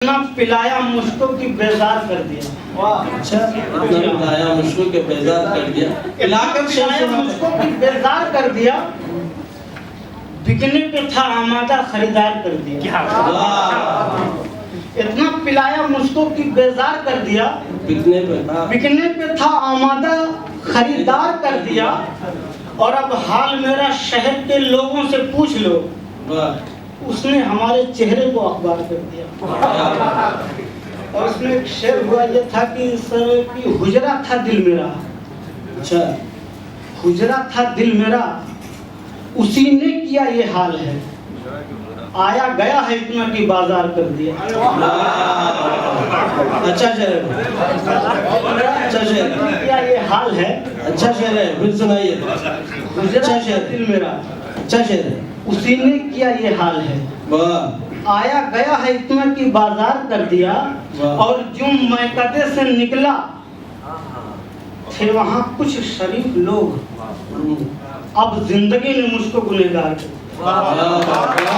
इतना पिलाया मुझको कि बेजार कर दिया। अच्छा, इतना पिलाया मुझको कि बेजार कर दिया। पिलाकर पिलाया मुझको कि बेजार कर दिया, बिकने पे था आमादा खरीदार कर दिया। इतना पिलाया मुझको कि बेजार कर दिया, बिकने पे था आमादा खरीदार कर दिया। और अब हाल मेरा शहर के लोगों से पूछ लो, उसने हमारे चेहरे को अखबार कर दिया। और उसमें एक शेर हुआ ये था कि सर कि हुजरा था दिल मेरा। अच्छा, हुजरा था दिल मेरा, उसी ने किया ये हाल है। आया गया है इतना कि बाजार कर दिया। अच्छा शेर है, अच्छा शेर किया ये हाल है। अच्छा शेर है, फिर सुनाइए। हुजरा था दिल मेरा, अच्छा शेर है, उसी ने किया ये हाल है। वाह, आया गया है इतना कि बाजार कर दिया। और जो मैं कदे से निकला थे वहाँ कुछ शरीफ लोग, अब जिंदगी ने मुझको गुनहगार कर दिया।